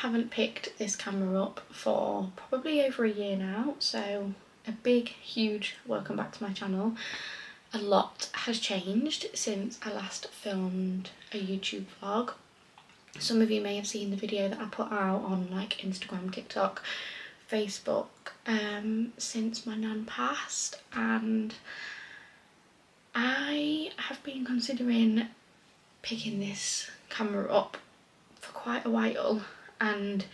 haven't picked this camera up for probably over a year now, so a big, huge welcome back to my channel. A lot has changed since I last filmed a YouTube vlog. Some of you may have seen the video that I put out on like Instagram, TikTok, Facebook since my nan passed, and I have been considering picking this camera up for quite a while, and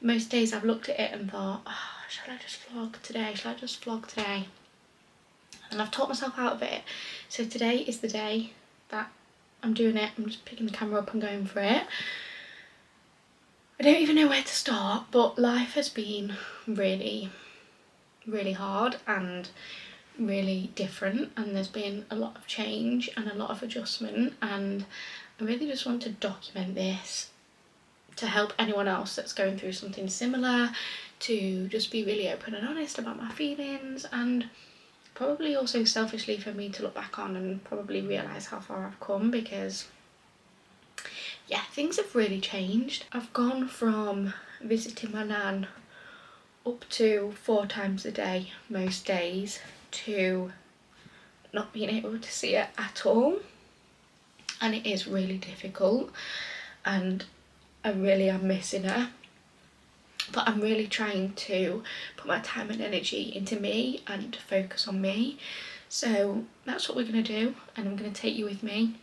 most days I've looked at it and thought, oh, shall I just vlog today? Shall I just vlog today? And I've talked myself out of it. So today is the day that I'm doing it. I'm just picking the camera up and going for it. I don't even know where to start, but life has been really, really hard and really different, and there's been a lot of change and a lot of adjustment, and I really just want to document this to help anyone else that's going through something similar, to just be really open and honest about my feelings, and probably also selfishly for me to look back on and probably realise how far I've come, because yeah, things have really changed. I've gone from visiting my nan up to 4 times a day most days to not being able to see her at all, and it is really difficult, and I really am missing her, but I'm really trying to put my time and energy into me and focus on me. So that's what we're going to do, and I'm going to take you with me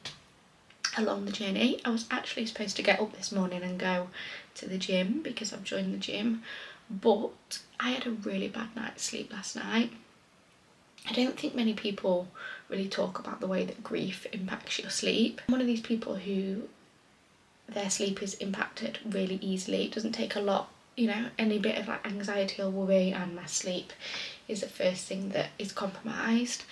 along the journey. I was actually supposed to get up this morning and go to the gym because I've joined the gym, but I had a really bad night's sleep last night. I don't think many people really talk about the way that grief impacts your sleep. I'm one of these people who their sleep is impacted really easily. It doesn't take a lot, you know, any bit of like anxiety or worry, and my sleep is the first thing that is compromised.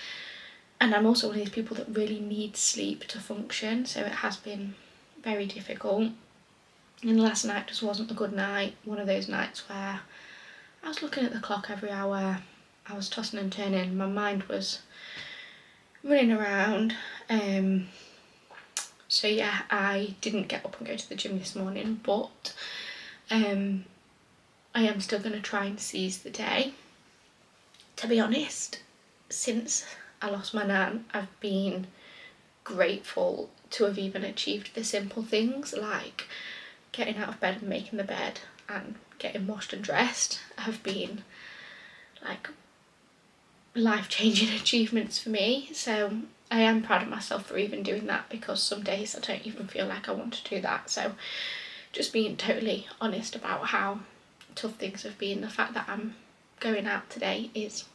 And I'm also one of these people that really needs sleep to function, so it has been very difficult. And last night just wasn't a good night, one of those nights where I was looking at the clock every hour, I was tossing and turning, my mind was running around. So yeah, I didn't get up and go to the gym this morning, but I am still going to try and seize the day. To be honest, since I lost my nan, I've been grateful to have even achieved the simple things like getting out of bed and making the bed and getting washed and dressed have been like life-changing achievements for me. So I am proud of myself for even doing that, because some days I don't even feel like I want to do that. So just being totally honest about how tough things have been, the fact that I'm going out today is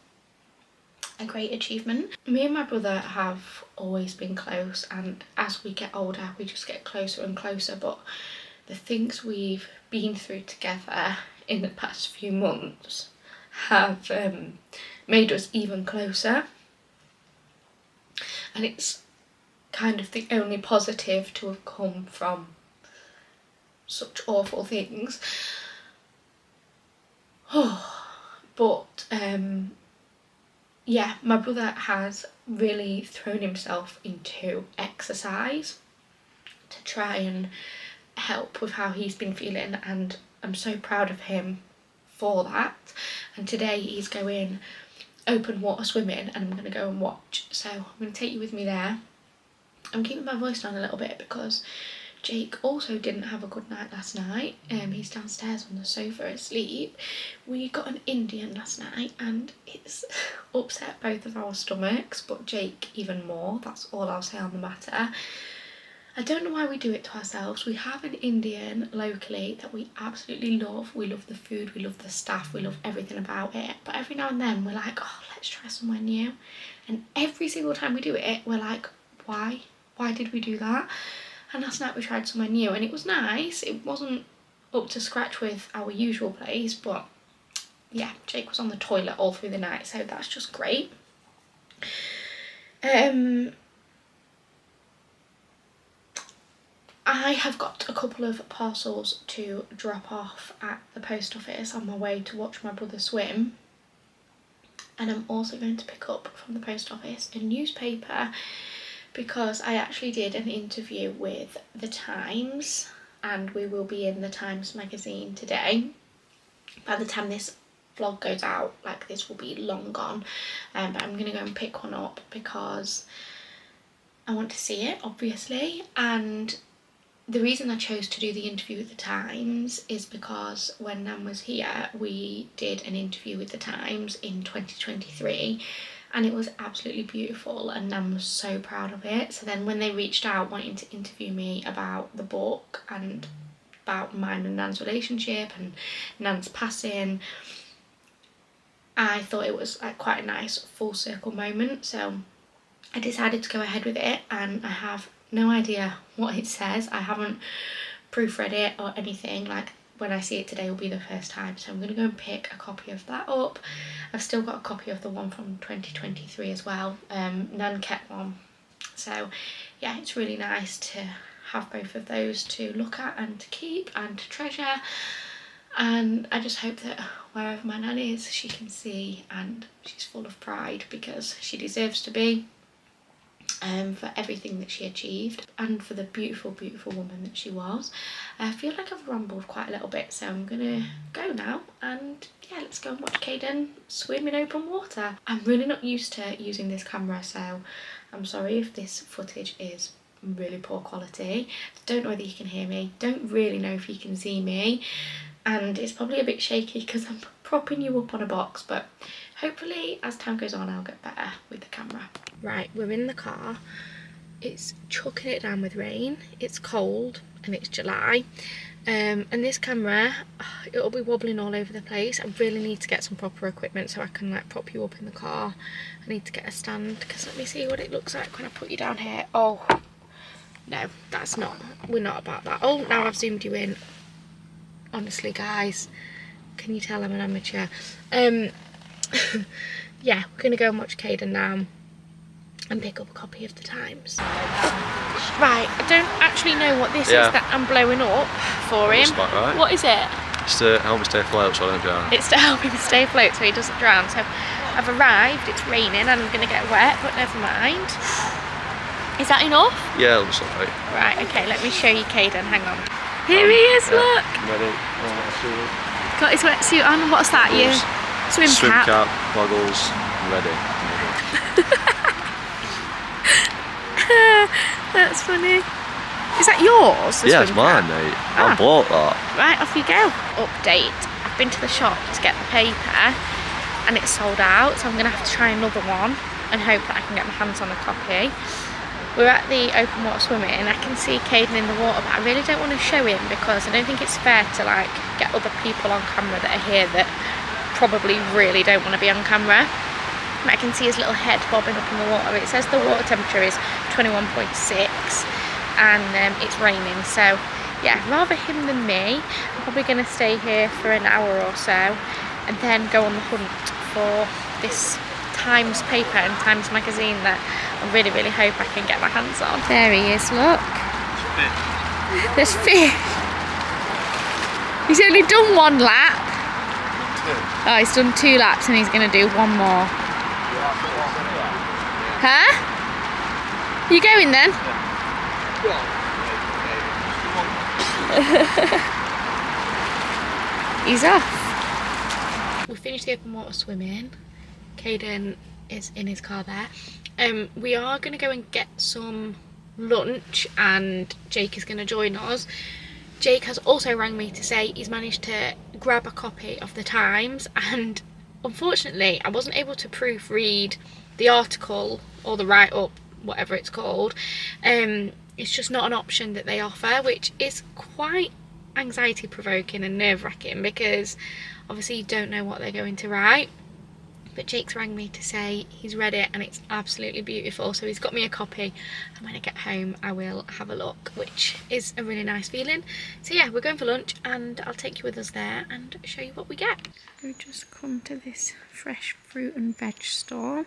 a great achievement. Me and my brother have always been close, and as we get older we just get closer and closer, but the things we've been through together in the past few months have made us even closer, and it's kind of the only positive to have come from such awful things. But yeah, my brother has really thrown himself into exercise to try and help with how he's been feeling, and I'm so proud of him for that. And today he's going open water swimming, and I'm going to go and watch, so I'm going to take you with me there. I'm keeping my voice down a little bit because Jake also didn't have a good night last night. He's downstairs on the sofa asleep. We got an Indian last night and it's upset both of our stomachs, but Jake even more. That's all I'll say on the matter. I don't know why we do it to ourselves. We have an Indian locally that we absolutely love. We love the food, we love the staff, we love everything about it. But every now and then we're like, oh, let's try somewhere new. And every single time we do it, we're like, why? Why did we do that? And last night we tried somewhere new and it was nice. It wasn't up to scratch with our usual place, but yeah, Jake was on the toilet all through the night, so that's just great. I have got a couple of parcels to drop off at the post office on my way to watch my brother swim, and I'm also going to pick up from the post office a newspaper, because I actually did an interview with The Times and we will be in the Times magazine today. By the time this vlog goes out, like, this will be long gone, but I'm gonna go and pick one up because I want to see it, obviously. And the reason I chose to do the interview with the Times is because when Nan was here, we did an interview with the Times in 2023, and it was absolutely beautiful, and Nan was so proud of it. So then when they reached out wanting to interview me about the book and about mine and Nan's relationship and Nan's passing, I thought it was like quite a nice full circle moment. So I decided to go ahead with it, and I have no idea what it says. I haven't proofread it or anything. Like, when I see it today will be the first time, so I'm gonna go and pick a copy of that up. I've still got a copy of the one from 2023 as well. Nan kept one, so yeah, it's really nice to have both of those to look at and to keep and to treasure. And I just hope that wherever my Nan is, she can see and she's full of pride, because she deserves to be, for everything that she achieved and for the beautiful, beautiful woman that she was. I feel like I've rambled quite a little bit, so I'm gonna go now, and yeah, let's go and watch Caden swim in open water. I'm really not used to using this camera, so I'm sorry if this footage is really poor quality. Don't know whether you can hear me, don't really know if you can see me, and it's probably a bit shaky because I'm propping you up on a box, but hopefully as time goes on I'll get better with the camera. Right, we're in the car. It's chucking it down with rain, it's cold, and it's July. And this camera, it'll be wobbling all over the place. I really need to get some proper equipment so I can like prop you up in the car. I need to get a stand, because let me see what it looks like when I put you down here. Oh, no, that's not, we're not about that. Oh, now I've zoomed you in. Honestly, guys, can you tell I'm an amateur? Yeah, we're gonna go and watch Caden now and pick up a copy of the Times. Right, I don't actually know what this is that I'm blowing up for him. Right. What is it? It's to help me stay afloat so I don't drown. It's to help him stay afloat so he doesn't drown. So I've arrived, it's raining and I'm going to get wet, but never mind. Is that enough? Yeah, it'll be alright. Right, okay, let me show you Caden, hang on. Here he is, look! I'm ready. Got his wetsuit on, what's that? Your swim cap? Goggles, I'm ready. That's funny. Is that yours? Yeah, it's mine, mate. I bought that. Right, off you go. Update. I've been to the shop to get the paper and it's sold out, so I'm going to have to try another one and hope that I can get my hands on a copy. We're at the open water swimming and I can see Caden in the water, but I really don't want to show him because I don't think it's fair to like get other people on camera that are here that probably really don't want to be on camera. I can see his little head bobbing up in the water. It says the water temperature is 21.6 and it's raining, so yeah, rather him than me. I'm probably going to stay here for an hour or so and then go on the hunt for this Times paper and Times magazine that I really, really hope I can get my hands on. There he is, look. There's fish. He's only done one lap. Oh, he's done 2 laps and he's going to do one more. Huh? You going then? He's off. We finished the open water swimming. Caden is in his car there. We are going to go and get some lunch and Jake is going to join us. Jake has also rang me to say he's managed to grab a copy of the Times, and unfortunately I wasn't able to proofread the article or the write-up, whatever it's called. It's just not an option that they offer, which is quite anxiety provoking and nerve-wracking because obviously you don't know what they're going to write. But Jake's rang me to say he's read it and it's absolutely beautiful, so he's got me a copy, and when I get home I will have a look, which is a really nice feeling. So yeah, we're going for lunch and I'll take you with us there and show you what we get. We've just come to this fresh fruit and veg store.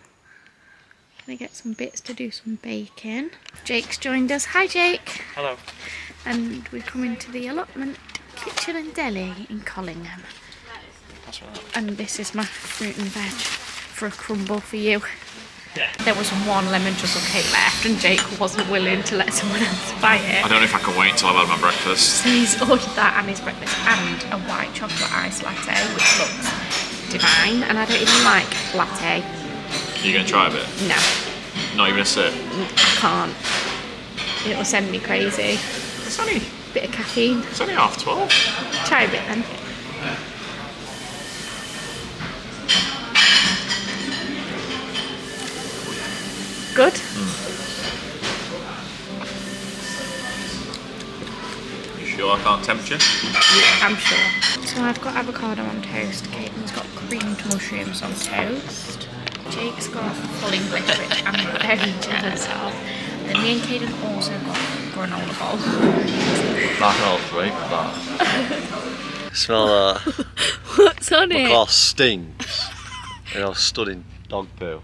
Gonna get some bits to do some baking. Jake's joined us. Hi Jake. Hello. And we're coming to the allotment kitchen and deli in Collingham. That's right. And this is my fruit and veg for a crumble for you. There was one lemon truffle cake left and Jake wasn't willing to let someone else buy it. I don't know if I can wait until I've had my breakfast. So he's ordered that and his breakfast and a white chocolate ice latte, which looks divine. And I don't even like latte. Are you going to try a bit? No. Not even a sip? I can't. It will send me crazy. It's only Bit of caffeine. It's only 12:30. Try a bit then. Good? You sure I can't tempt you? Yeah, I'm sure. So I've got avocado on toast, Caitlin's got creamed mushrooms on toast, Jake's got full English, which I'm very jealous of. Then me and Caden also got granola bowl. Back all three with that. Smell that. What's on My it? car stinks. And I was stood in dog poo.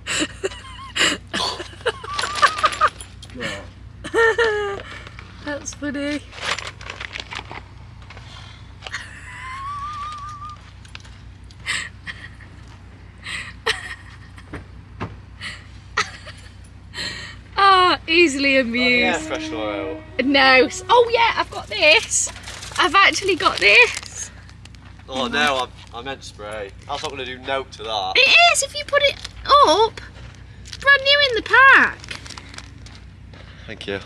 That's funny. Easily amused. Fresh oil. No. Oh yeah, I've got this. I've actually got this. Oh no, I meant spray. I was not going to do note to that. It is if you put it up. Brand new in the pack. Thank you.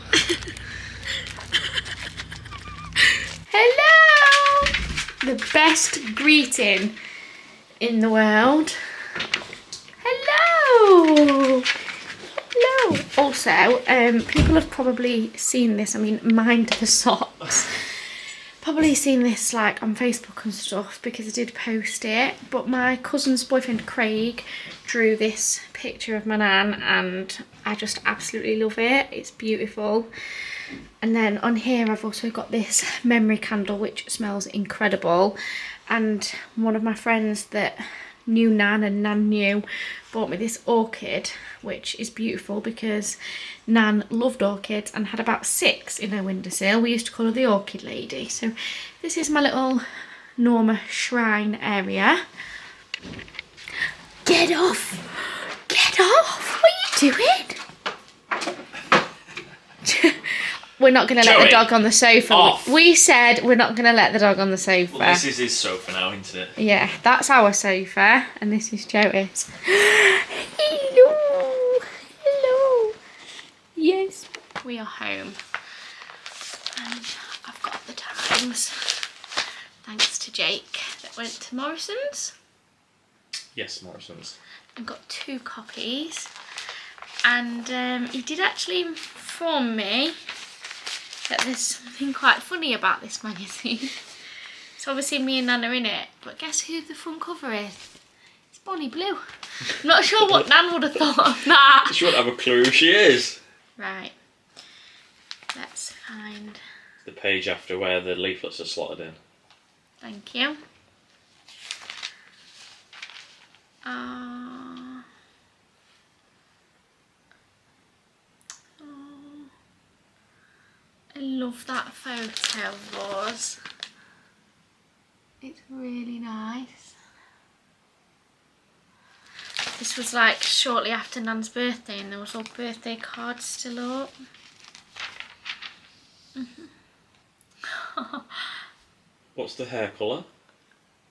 Hello. The best greeting in the world. Hello. Hello. Also, people have probably seen this. I mean, mind the socks. Probably seen this like on Facebook and stuff because I did post it. But my cousin's boyfriend Craig drew this picture of my nan and I just absolutely love it. It's beautiful. And then on here I've also got this memory candle which smells incredible. And one of my friends that knew Nan and Nan knew bought me this orchid which is beautiful because Nan loved orchids and had about 6 in her windowsill. We used to call her the orchid lady. So this is my little Norma shrine area. Get off! Get off! What are you doing? We're not going to let the dog on the sofa. Off. We said we're not going to let the dog on the sofa. Well, this is his sofa now, isn't it? Yeah, that's our sofa, and this is Joey's. Hello, hello. Yes, we are home, and I've got the Times. Thanks to Jake that went to Morrison's. Yes, Morrison's. I've got 2 copies, and he did actually inform me that there's something quite funny about this magazine. So obviously me and Nan are in it, but guess who the front cover is? It's Bonnie Blue. I'm not sure what Nan would have thought of that. She won't have a clue who she is. Right, let's find... The page after where the leaflets are slotted in. Thank you. I love that photo of yours. It's really nice. This was like shortly after Nan's birthday and there was all birthday cards still up. What's the hair colour?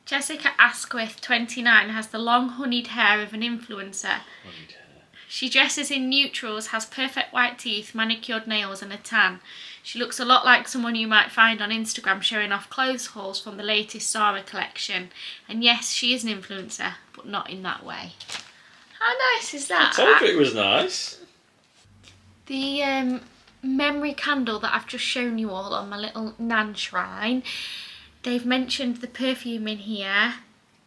Jessica Asquith, 29, has the long honeyed hair of an influencer. Honeyed hair. She dresses in neutrals, has perfect white teeth, manicured nails and a tan. She looks a lot like someone you might find on Instagram showing off clothes hauls from the latest Zara collection. And yes, she is an influencer, but not in that way. How nice is that? I told you it was nice. The memory candle that I've just shown you all on my little Nan shrine, they've mentioned the perfume in here,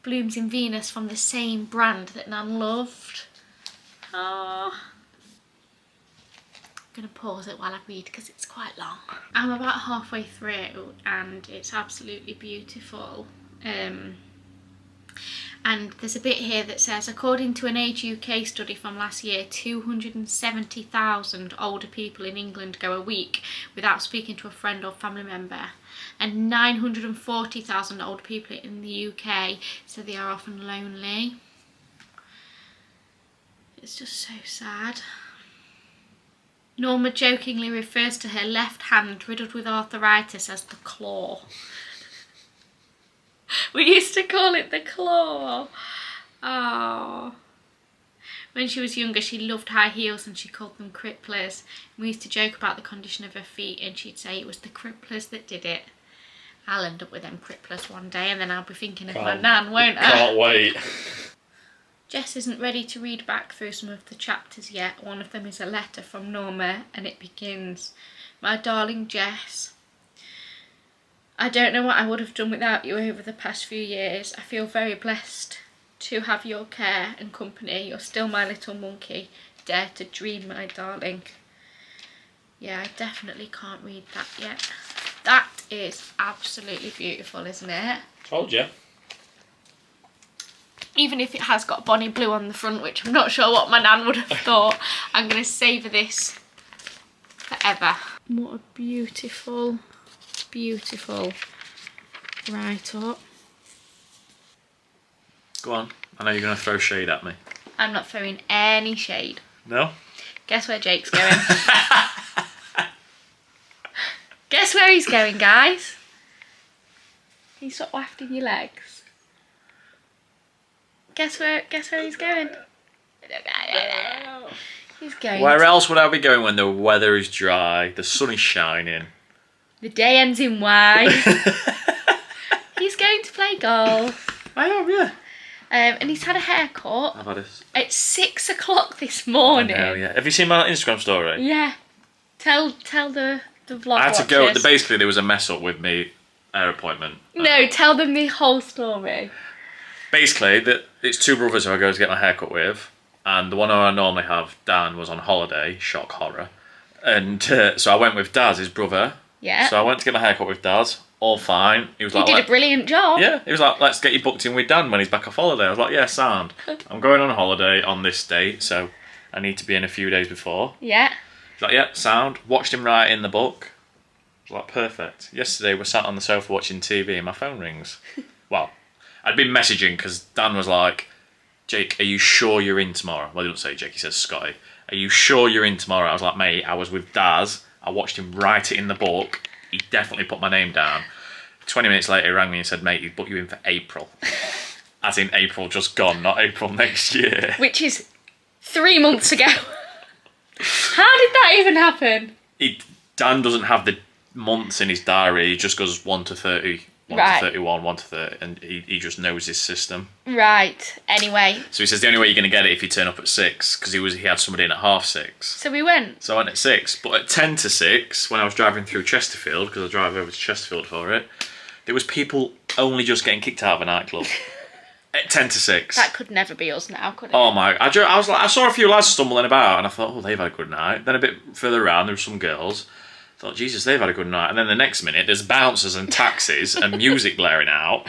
Blooms in Venus, from the same brand that Nan loved. Oh. I'm going to pause it while I read because it's quite long. I'm about halfway through and it's absolutely beautiful. And there's a bit here that says, according to an Age UK study from last year, 270,000 older people in England go a week without speaking to a friend or family member. And 940,000 older people in the UK, so they are often lonely. It's just so sad. Norma jokingly refers to her left hand riddled with arthritis as the claw. We used to call it the claw. Oh. When she was younger, she loved high heels and she called them cripplers. We used to joke about the condition of her feet and she'd say it was the cripplers that did it. I'll end up with them cripplers one day and then I'll be thinking of my nan, won't I? Can't wait. Jess isn't ready to read back through some of the chapters yet. One of them is a letter from Norma and it begins, "My darling Jess, I don't know what I would have done without you over the past few years. I feel very blessed to have your care and company. You're still my little monkey. Dare to dream, my darling." Yeah, I definitely can't read that yet. That is absolutely beautiful, isn't it? Told you. Even if it has got Bonnie Blue on the front, which I'm not sure what my nan would have thought, I'm going to savour this forever. What a beautiful, beautiful write-up. Go on. I know you're going to throw shade at me. I'm not throwing any shade. No? Guess where Jake's going? Guess where he's going, guys? Can you stop wafting your legs? Guess where he's going? He's going. Where else would I be going when the weather is dry, the sun is shining? The day ends in Y. He's going to play golf. I am, yeah. And he's had a haircut. I've had a... At 6 o'clock this morning. Oh, yeah. Have you seen my Instagram story? Yeah. Tell the vlog I had to go... watchers. Basically, there was a mess up with me hair appointment. No, tell them the whole story. Basically, it's two brothers who I go to get my haircut with, and the one who I normally have, Dan, was on holiday, shock horror, and so I went with Daz, his brother. Yeah. So I went to get my haircut with Daz, all fine. He was He like, did a brilliant job. yeah, he was like, let's get you booked in with Dan when he's back off holiday. I was like, yeah, sound. I'm going on holiday on this date, so I need to be in a few days before. Yeah. He's like, yeah, sound. Watched him write in the book. I was like, perfect. Yesterday we sat on the sofa watching TV and my phone rings. Well, I'd been messaging because Dan was like, Jake, are you sure you're in tomorrow? Well, he doesn't say Jake, he says Scotty. Are you sure you're in tomorrow? I was like, mate, I was with Daz. I watched him write it in the book. He definitely put my name down. 20 minutes later, he rang me and said, mate, he's booked you in for April. As in April just gone, not April next year. Which is 3 months ago. How did that even happen? Dan doesn't have the months in his diary. He just goes 1 to 30, 1 Right. to 31, 1 to 30, and he just knows his system. Right. Anyway. So he says the only way you're going to get it if you turn up at 6, because he had somebody in at 6:30. So we went. So I went at 6, but at 10 to 6, when I was driving through Chesterfield, because I drive over to Chesterfield for it, there was people only just getting kicked out of a nightclub. At 10 to 6. That could never be us now, could it? Oh my! I was like, I saw a few lads stumbling about, and I thought, oh, they've had a good night. Then a bit further around, there were some girls. I thought, Jesus, they've had a good night. And then the next minute, there's bouncers and taxis and music blaring out.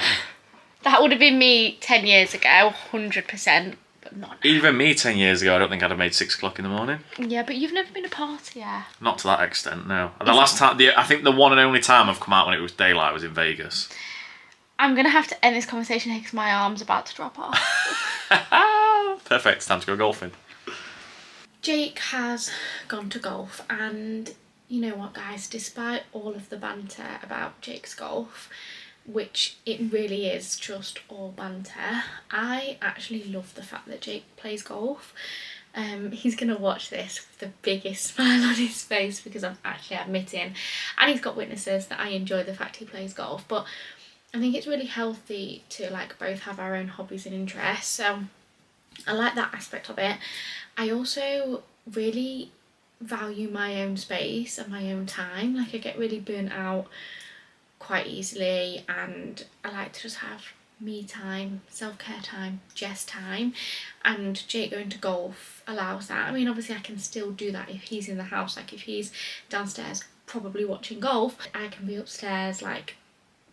That would have been me 10 years ago, 100%, but not now. Even me 10 years ago, I don't think I'd have made 6 o'clock in the morning. Yeah, but you've never been to a party, yeah. Not to that extent, no. The last time, I think the one and only time I've come out when it was daylight was in Vegas. I'm going to have to end this conversation here because my arm's about to drop off. Perfect, it's time to go golfing. Jake has gone to golf, and you know what, guys, despite all of the banter about Jake's golf, which it really is just all banter, I actually love the fact that Jake plays golf. He's going to watch this with the biggest smile on his face because I'm actually admitting, and he's got witnesses, that I enjoy the fact he plays golf. But I think it's really healthy to like both have our own hobbies and interests, so I like that aspect of it. I also really value my own space and my own time. Like, I get really burnt out quite easily, and I like to just have me time, self-care time, Jess time, and Jake going to golf allows that. I mean, obviously I can still do that if he's in the house. Like, if he's downstairs probably watching golf, I can be upstairs like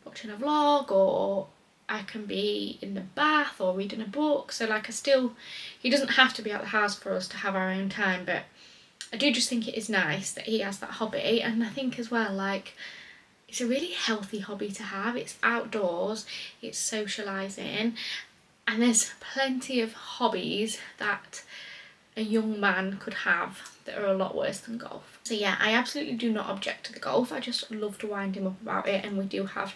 watching a vlog, or I can be in the bath or reading a book. So like, he doesn't have to be out the house for us to have our own time, but I do just think it is nice that he has that hobby. And I think as well, like, it's a really healthy hobby to have. It's outdoors, it's socialising, and there's plenty of hobbies that a young man could have that are a lot worse than golf. So yeah, I absolutely do not object to the golf. I just love to wind him up about it, and we do have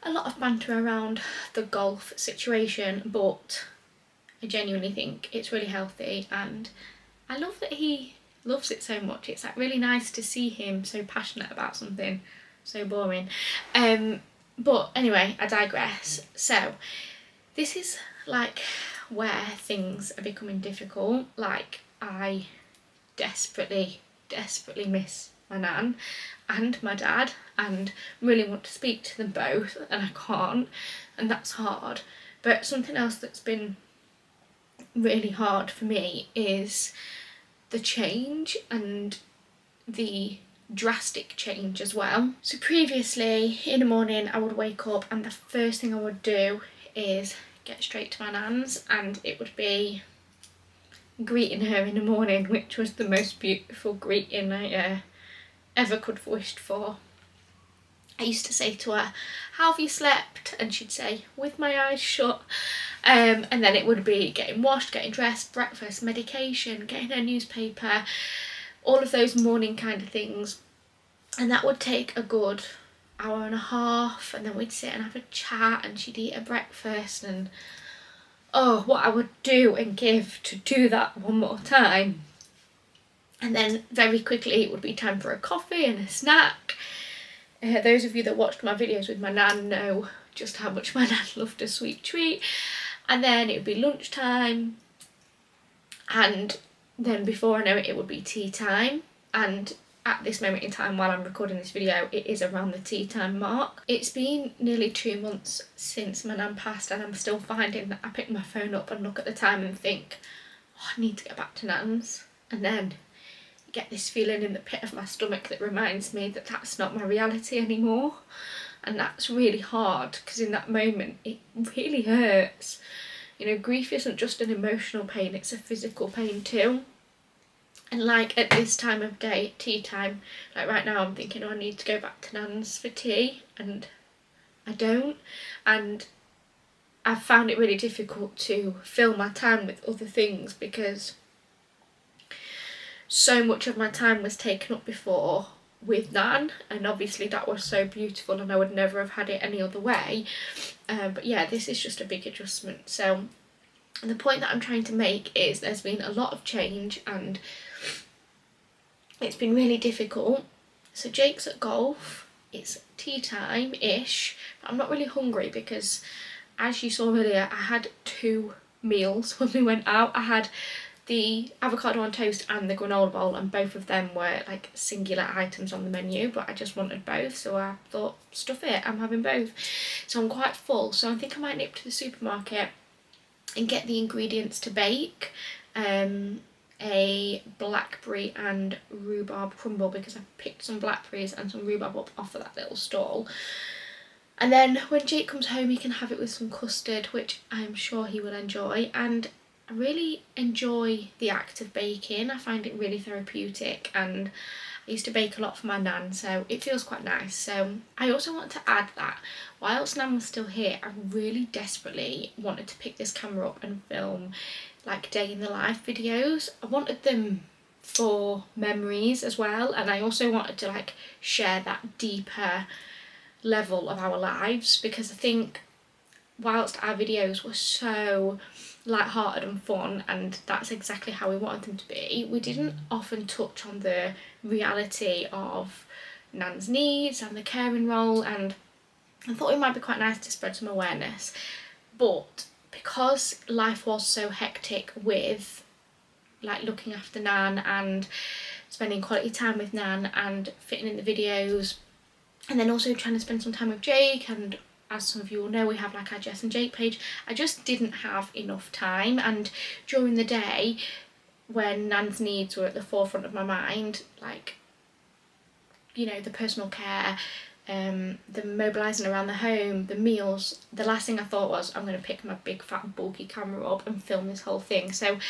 a lot of banter around the golf situation, but I genuinely think it's really healthy, and I love that he loves it so much. It's like really nice to see him so passionate about something so boring. But anyway, I digress. So this is like where things are becoming difficult. Like, I desperately miss my nan and my dad, and really want to speak to them both, and I can't, and that's hard. But something else that's been really hard for me is the change, and the drastic change as well. So previously in the morning I would wake up and the first thing I would do is get straight to my nan's, and it would be greeting her in the morning, which was the most beautiful greeting I ever could have wished for. I used to say to her, "How have you slept?" And she'd say, "With my eyes shut." And then it would be getting washed, getting dressed, breakfast, medication, getting her newspaper, all of those morning kind of things. And that would take a good hour and a half, and then we'd sit and have a chat, and she'd eat her breakfast, and oh, what I would do and give to do that one more time. And then very quickly it would be time for a coffee and a snack. Those of you that watched my videos with my nan know just how much my nan loved a sweet treat. And then it would be lunchtime, and then before I know it, it would be tea time. And at this moment in time, while I'm recording this video, it is around the tea time mark. It's been nearly 2 months since my nan passed, and I'm still finding that I pick my phone up and look at the time and think, oh, I need to get back to nan's, and then get this feeling in the pit of my stomach that reminds me that that's not my reality anymore. And that's really hard, because in that moment it really hurts. You know, grief isn't just an emotional pain, it's a physical pain too. And like at this time of day, tea time, like right now I'm thinking, oh, I need to go back to nan's for tea, and I don't. And I've found it really difficult to fill my time with other things, because so much of my time was taken up before with nan, and obviously that was so beautiful and I would never have had it any other way. But yeah, this is just a big adjustment. So the point that I'm trying to make is there's been a lot of change, and it's been really difficult. So Jake's at golf, it's tea time-ish, but I'm not really hungry because, as you saw earlier, I had 2 meals when we went out. I had the avocado on toast and the granola bowl, and both of them were like singular items on the menu, but I just wanted both, so I thought, stuff it, I'm having both. So I'm quite full, so I think I might nip to the supermarket and get the ingredients to bake a blackberry and rhubarb crumble, because I picked some blackberries and some rhubarb up off of that little stall. And then when Jake comes home, he can have it with some custard, which I'm sure he will enjoy. And I really enjoy the act of baking. I find it really therapeutic, and I used to bake a lot for my nan, so it feels quite nice. So I also want to add that whilst nan was still here, I really desperately wanted to pick this camera up and film like day in the life videos. I wanted them for memories as well, and I also wanted to like share that deeper level of our lives, because I think whilst our videos were so light-hearted and fun, and that's exactly how we wanted them to be, we didn't often touch on the reality of nan's needs and the caring role, and I thought it might be quite nice to spread some awareness. But because life was so hectic with like looking after nan and spending quality time with nan and fitting in the videos, and then also trying to spend some time with Jake, and as some of you will know, we have like our Jess and Jake page, I just didn't have enough time. And during the day, when nan's needs were at the forefront of my mind, like, you know, the personal care, the mobilising around the home, the meals, the last thing I thought was, I'm going to pick my big fat bulky camera up and film this whole thing. So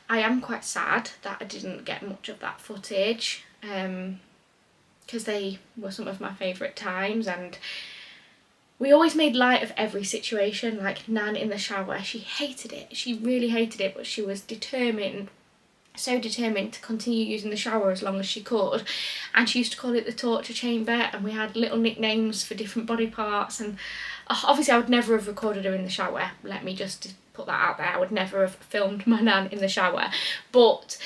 I am quite sad that I didn't get much of that footage, because they were some of my favourite times, and we always made light of every situation. Like nan in the shower, she hated it, she really hated it, but she was determined so determined to continue using the shower as long as she could, and she used to call it the torture chamber, and we had little nicknames for different body parts. And obviously I would never have recorded her in the shower, let me just put that out there. I would never have filmed my nan in the shower, but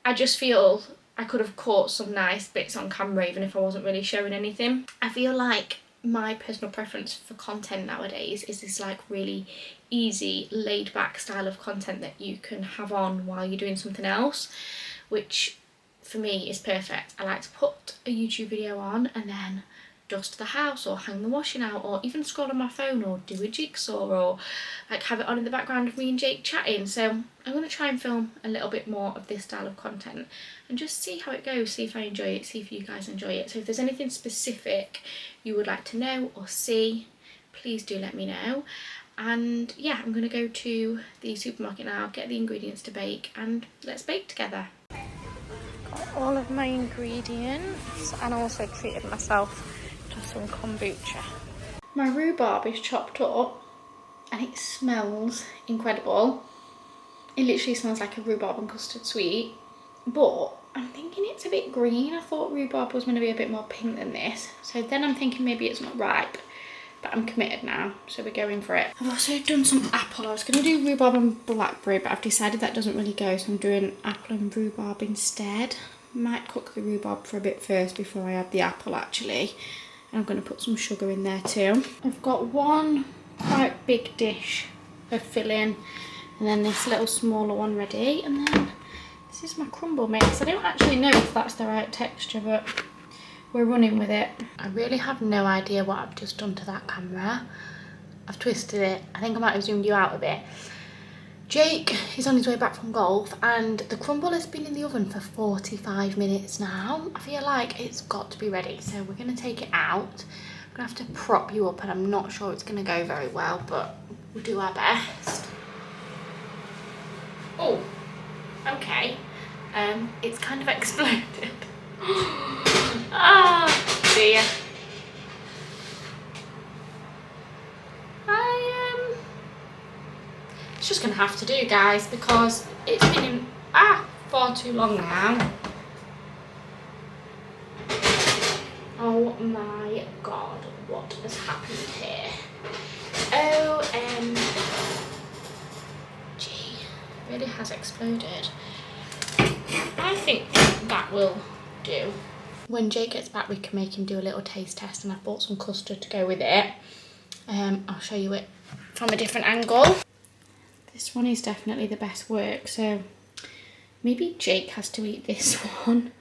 I just feel I could have caught some nice bits on camera even if I wasn't really showing anything. I feel like my personal preference for content nowadays is this like really easy, laid back style of content that you can have on while you're doing something else, which for me is perfect. I like to put a YouTube video on and then dust the house or hang the washing out, or even scroll on my phone or do a jigsaw, or like have it on in the background of me and Jake chatting. So I'm going to try and film a little bit more of this style of content and just see how it goes, see if I enjoy it, see if you guys enjoy it. So if there's anything specific you would like to know or see, please do let me know. And yeah, I'm going to go to the supermarket now, get the ingredients to bake, and let's bake together. Got all of my ingredients and also treated myself to some kombucha. My rhubarb is chopped up and it smells incredible. It literally smells like a rhubarb and custard sweet, but I'm thinking it's a bit green. I thought rhubarb was going to be a bit more pink than this, so then I'm thinking maybe it's not ripe, but I'm committed now, so we're going for it. I've also done some apple. I was going to do rhubarb and blackberry, but I've decided that doesn't really go, so I'm doing apple and rhubarb instead. Might cook the rhubarb for a bit first before I add the apple actually. And I'm going to put some sugar in there too. I've got one quite big dish of filling, and then this little smaller one ready, and then this is my crumble mix. I don't actually know if that's the right texture, but we're running with it. I really have no idea what I've just done to that camera. I've twisted it. I think I might have zoomed you out a bit. Jake is on his way back from golf, and the crumble has been in the oven for 45 minutes now. I feel like it's got to be ready, so we're going to take it out. I'm going to have to prop you up, and I'm not sure it's going to go very well, but we'll do our best. Oh, okay. It's kind of exploded. Ah, dear. It's just gonna have to do, guys, because it's been in far too long now. Oh my god, what has happened here? OMG, it really has exploded. I think that will do. When Jake gets back, we can make him do a little taste test, and I've bought some custard to go with it. I'll show you it from a different angle. This one is definitely the best work, so maybe Jake has to eat this one,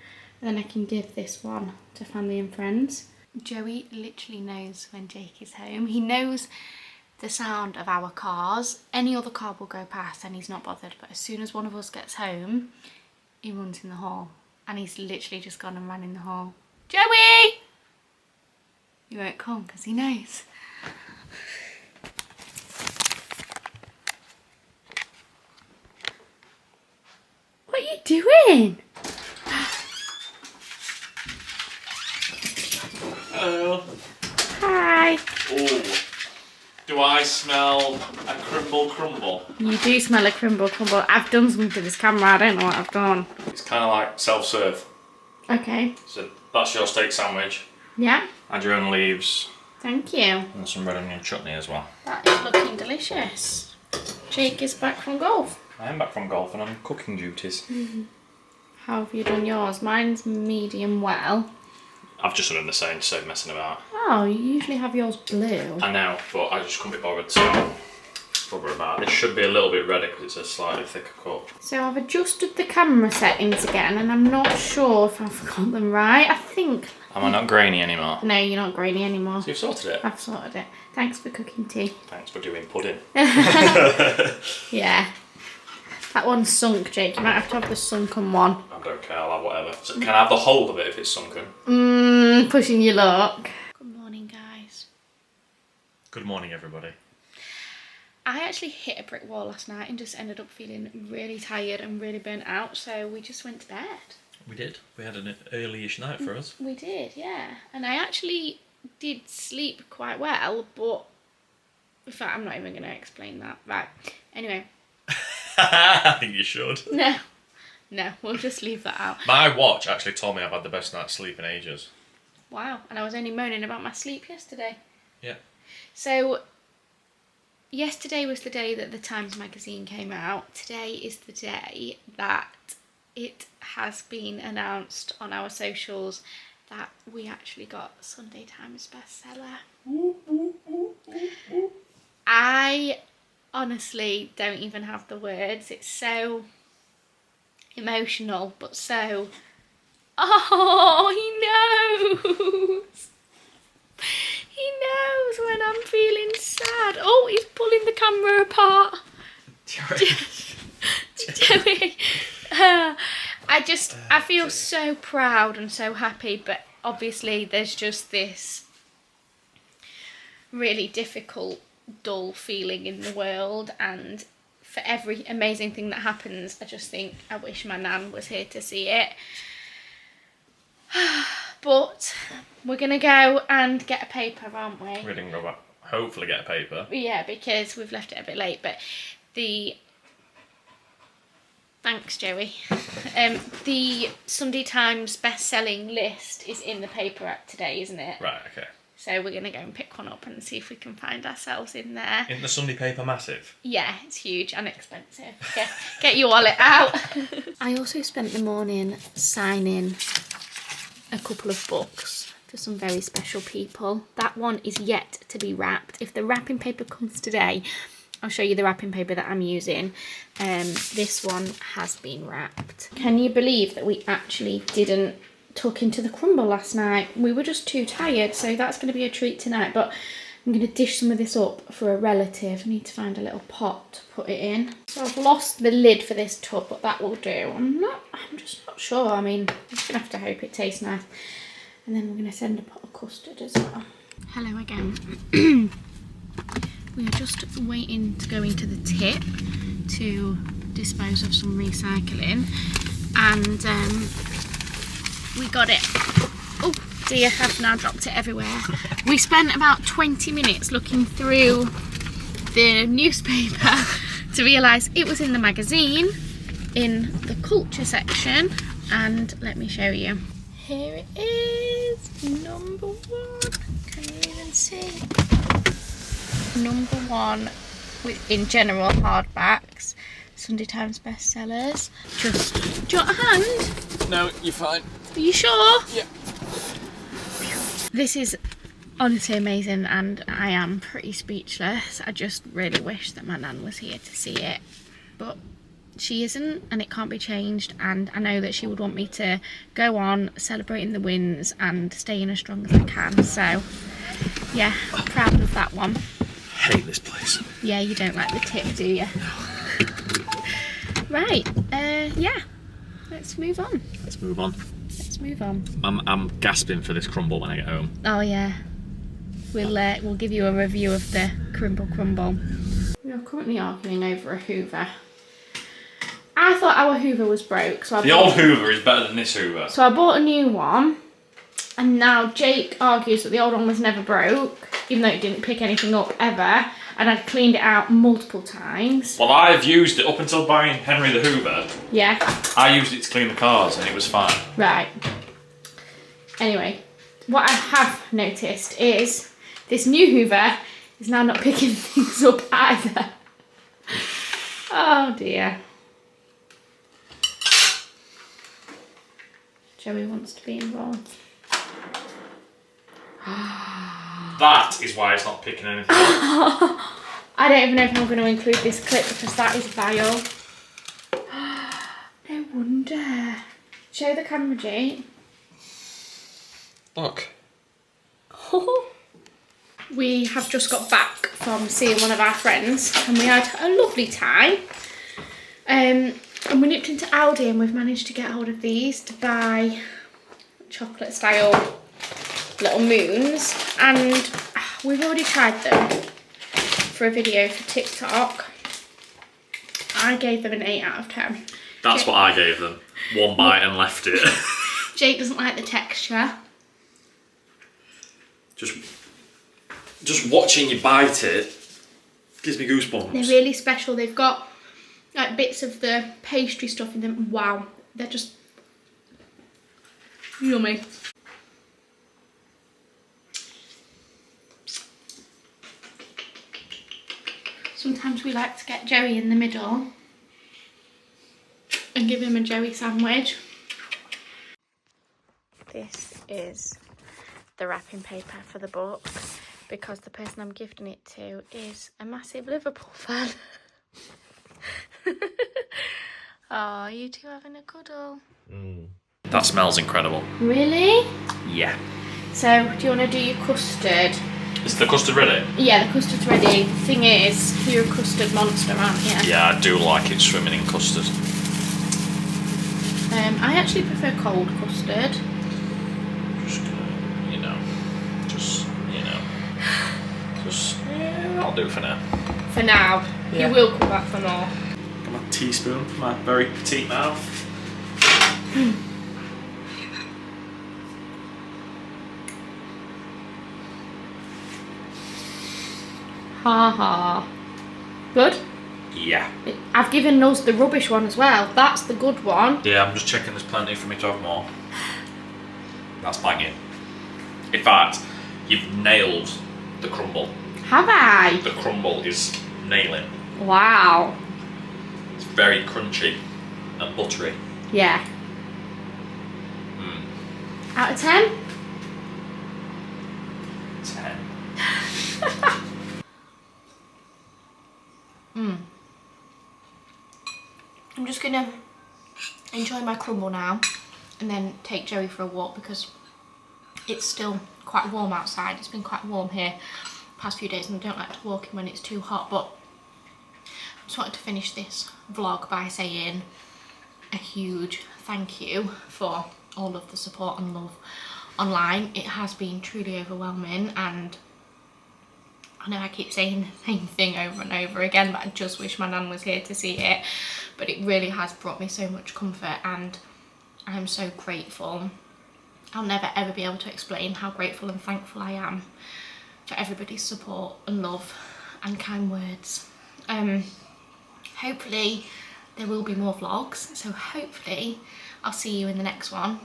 and then I can give this one to family and friends. Joey literally knows when Jake is home. He knows the sound of our cars. Any other car will go past and he's not bothered, but as soon as one of us gets home, he runs in the hall, and he's literally just gone and ran in the hall. Joey! He won't come because he knows. What are you doing? Hello. Hi. Oh, do I smell a crumble? You do smell a crumble. I've done something to this camera. I don't know what I've done. It's kind of like self-serve. Okay. So that's your steak sandwich. Yeah. Add your own leaves. Thank you. And some red onion chutney as well. That is looking delicious. Jake is back from golf. I am back from golf and on cooking duties. How have you done yours? Mine's medium well. I've just done the same, so messing about. Oh, you usually have yours blue. I know, but I just couldn't be bothered to bother about. This should be a little bit redder because it's a slightly thicker cup. So I've adjusted the camera settings again, and I'm not sure if I've got them right. I think... Am I not grainy anymore? No, you're not grainy anymore. So you've sorted it? I've sorted it. Thanks for cooking tea. Thanks for doing pudding. Yeah. That one's sunk, Jake. You might have to have the sunken one. I don't care, I'll have whatever. So can I have the whole of it if it's sunken? Pushing your luck. Good morning, guys. Good morning, everybody. I actually hit a brick wall last night and just ended up feeling really tired and really burnt out, so we just went to bed. We did. We had an early-ish night for us. We did, yeah. And I actually did sleep quite well, but in fact, I'm not even going to explain that. Right. Anyway. I think you should. No. No, we'll just leave that out. My watch actually told me I've had the best night's sleep in ages. Wow, and I was only moaning about my sleep yesterday. Yeah. So, yesterday was the day that the Times magazine came out. Today is the day that it has been announced on our socials that we actually got Sunday Times bestseller. I honestly don't even have the words. It's so emotional, but so... Oh, he knows! He knows when I'm feeling sad. Oh, he's pulling the camera apart. Joey. I feel so proud and so happy, but obviously there's just this really difficult, dull feeling in the world, and for every amazing thing that happens, I just think I wish my nan was here to see it. But we're going to go and get a paper, aren't we? We're going to go back, hopefully get a paper. Yeah, because we've left it a bit late, but thanks, Joey. The Sunday Times best-selling list is in the paper app today, isn't it? Right, okay. So we're going to go and pick one up and see if we can find ourselves in there. In the Sunday paper massive? Yeah, it's huge and expensive. Get your wallet out. I also spent the morning signing a couple of books for some very special people. That one is yet to be wrapped. If the wrapping paper comes today, I'll show you the wrapping paper that I'm using. This one has been wrapped. Can you believe that we actually didn't tuck into the crumble last night? We were just too tired, so that's going to be a treat tonight. But I'm going to dish some of this up for a relative. I need to find a little pot to put it in. So I've lost the lid for this tub, but that will do. I'm just not sure. I mean, I'm just going to have to hope it tastes nice. And then we're going to send a pot of custard as well. Hello again. We are just waiting to go into the tip to dispose of some recycling, and we got it. Oh dear, I've now dropped it everywhere. We spent about 20 minutes looking through the newspaper to realise it was in the magazine, in the culture section, and let me show you. Here it is, number 1. Can you even see? Number 1 in general hardbacks, Sunday Times bestsellers. Do you want a hand? No, you're fine. Are you sure? Yeah. This is honestly amazing, and I am pretty speechless. I just really wish that my nan was here to see it, but she isn't, and it can't be changed, and I know that she would want me to go on celebrating the wins and staying as strong as I can. So yeah, proud of that one. Hate this place. Yeah, you don't like the tip, do you? Right, yeah, let's move on. Let's move on. Let's move on. I'm gasping for this crumble when I get home. Oh yeah, we'll give you a review of the crumble. We are currently arguing over a Hoover. I thought our Hoover was broke, so the old Hoover is better than this Hoover. So I bought a new one, and now Jake argues that the old one was never broke, even though it didn't pick anything up ever, and I'd cleaned it out multiple times. Well, I've used it up until buying Henry the Hoover. Yeah. I used it to clean the cars and it was fine. Right. Anyway, what I have noticed is this new Hoover is now not picking things up either. Oh dear. Joey wants to be involved. That is why it's not picking anything up. I don't even know if I'm going to include this clip because that is vile. No wonder. Show the camera, Jake. Look. We have just got back from seeing one of our friends and we had a lovely time. And we nipped into Aldi and we've managed to get hold of these to buy chocolate style little moons, and we've already tried them for a video for TikTok. I gave them an 8 out of 10. That's what I gave them. One bite and left it. Jake doesn't like the texture. Just watching you bite it gives me goosebumps. They're really special. They've got like bits of the pastry stuff in them. Wow, they're just yummy. Sometimes we like to get Joey in the middle and give him a Joey sandwich. This is the wrapping paper for the book because the person I'm gifting it to is a massive Liverpool fan. Oh, you two having a cuddle? That smells incredible. Really? Yeah. So, do you want to do your custard? Is the custard ready? Yeah, the custard's ready. The thing is, you're a custard monster, aren't you? Yeah, I do like it swimming in custard. I actually prefer cold custard. Yeah, I'll do it for now. For now. Yeah. You will come back for more. Got my teaspoon for my very petite mouth. Ha ha. Good? Yeah. I've given us the rubbish one as well. That's the good one. Yeah, I'm just checking there's plenty for me to have more. That's banging. In fact, you've nailed the crumble. Have I? The crumble is nailing. Wow. It's very crunchy and buttery. Yeah. Out of 10? 10. I'm just gonna enjoy my crumble now and then take Joey for a walk because it's still quite warm outside. It's been quite warm here the past few days and I don't like to walk in when it's too hot, but I just wanted to finish this vlog by saying a huge thank you for all of the support and love online. It has been truly overwhelming, and I know I keep saying the same thing over and over again, but I just wish my nan was here to see it. But it really has brought me so much comfort and I'm so grateful. I'll never ever be able to explain how grateful and thankful I am for everybody's support and love and kind words. Hopefully there will be more vlogs, so hopefully I'll see you in the next one.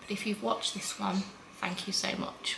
But if you've watched this one, thank you so much.